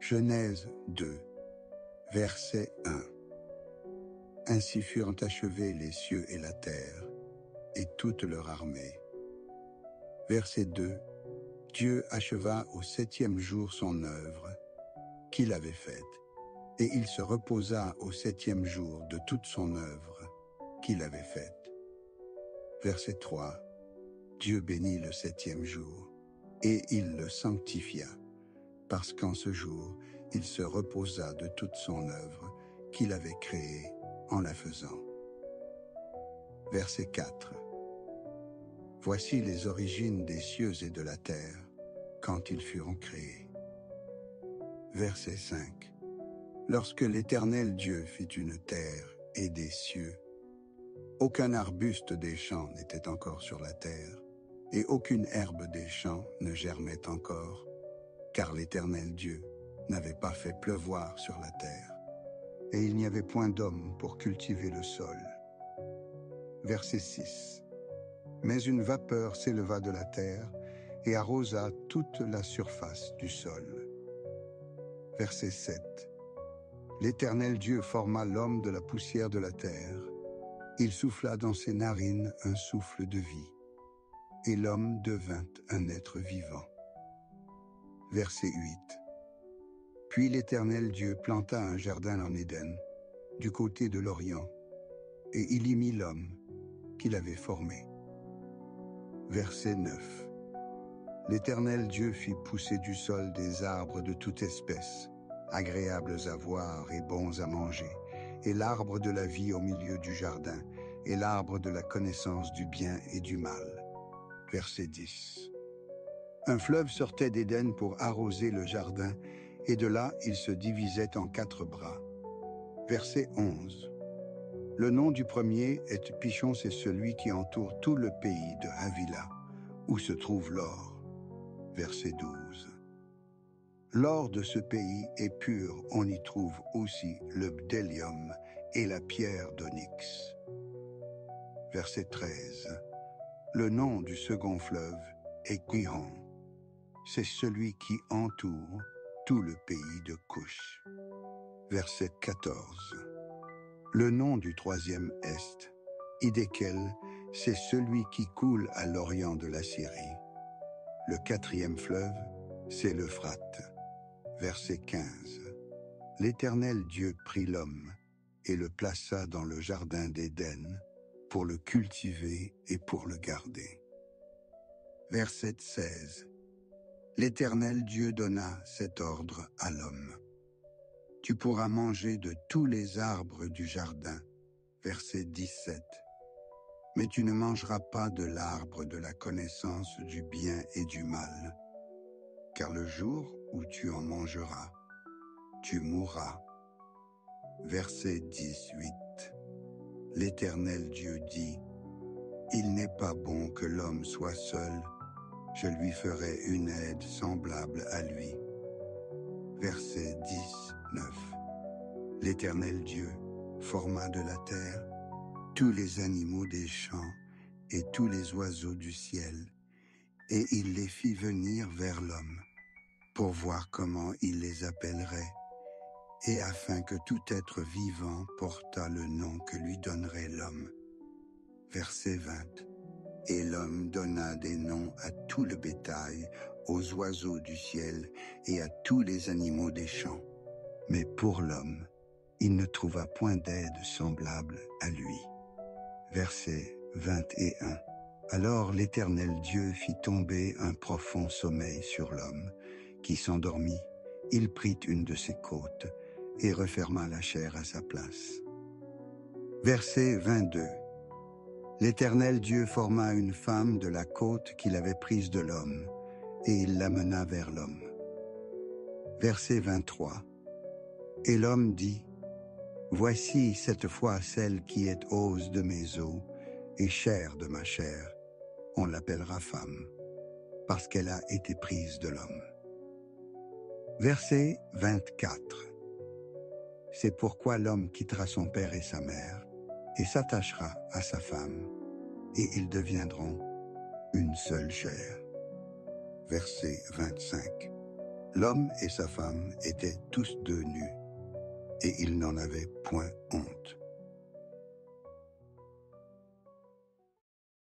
Genèse 2, verset 1. Ainsi furent achevés les cieux et la terre, et toute leur armée. Verset 2. Dieu acheva au 7e jour son œuvre qu'il avait faite, et il se reposa au 7e jour de toute son œuvre qu'il avait faite. Verset 3. Dieu bénit le 7e jour, et il le sanctifia, parce qu'en ce jour, il se reposa de toute son œuvre qu'il avait créée en la faisant. Verset 4. Voici les origines des cieux et de la terre, quand ils furent créés. Verset 5. Lorsque l'Éternel Dieu fit une terre et des cieux, aucun arbuste des champs n'était encore sur la terre, et aucune herbe des champs ne germait encore, car l'Éternel Dieu n'avait pas fait pleuvoir sur la terre, et il n'y avait point d'homme pour cultiver le sol. Verset 6. Mais une vapeur s'éleva de la terre et arrosa toute la surface du sol. Verset 7. L'Éternel Dieu forma l'homme de la poussière de la terre. Il souffla dans ses narines un souffle de vie, et l'homme devint un être vivant. Verset 8. Puis l'Éternel Dieu planta un jardin en Éden, du côté de l'Orient, et il y mit l'homme qu'il avait formé. Verset 9. L'Éternel Dieu fit pousser du sol des arbres de toute espèce, agréables à voir et bons à manger, et l'arbre de la vie au milieu du jardin, et l'arbre de la connaissance du bien et du mal. Verset 10. Un fleuve sortait d'Éden pour arroser le jardin, et de là il se divisait en 4 bras. Verset 11. Le nom du premier est Pichon, c'est celui qui entoure tout le pays de Havila, où se trouve l'or. Verset 12. L'or de ce pays est pur, on y trouve aussi le bdellium et la pierre d'onyx. Verset 13. Le nom du second fleuve est Gihon, c'est celui qui entoure tout le pays de Cush. Verset 14. Le nom du troisième est Hiddekel, c'est celui qui coule à l'orient de la Syrie. Le 4e fleuve, c'est l'Euphrate. Verset 15. L'Éternel Dieu prit l'homme et le plaça dans le jardin d'Éden pour le cultiver et pour le garder. Verset 16. L'Éternel Dieu donna cet ordre à l'homme. Tu pourras manger de tous les arbres du jardin. Verset 17. Mais tu ne mangeras pas de l'arbre de la connaissance du bien et du mal, car le jour où tu en mangeras, tu mourras. Verset 18. L'Éternel Dieu dit, « Il n'est pas bon que l'homme soit seul, je lui ferai une aide semblable à lui. » Verset 19. L'Éternel Dieu forma de la terre tous les animaux des champs et tous les oiseaux du ciel, et il les fit venir vers l'homme, pour voir comment il les appellerait, et afin que tout être vivant portât le nom que lui donnerait l'homme. Verset 20. Et l'homme donna des noms à tout le bétail, aux oiseaux du ciel et à tous les animaux des champs. Mais pour l'homme, il ne trouva point d'aide semblable à lui. Verset 21. Alors l'Éternel Dieu fit tomber un profond sommeil sur l'homme, qui s'endormit. Il prit une de ses côtes et referma la chair à sa place. Verset 22. L'Éternel Dieu forma une femme de la côte qu'il avait prise de l'homme, et il l'amena vers l'homme. Verset 23. Et l'homme dit, « Voici cette fois celle qui est os de mes os et chair de ma chair. On l'appellera femme, parce qu'elle a été prise de l'homme. » Verset 24. C'est pourquoi l'homme quittera son père et sa mère, et s'attachera à sa femme, et ils deviendront une seule chair. Verset 25. L'homme et sa femme étaient tous deux nus, et ils n'en avaient point honte.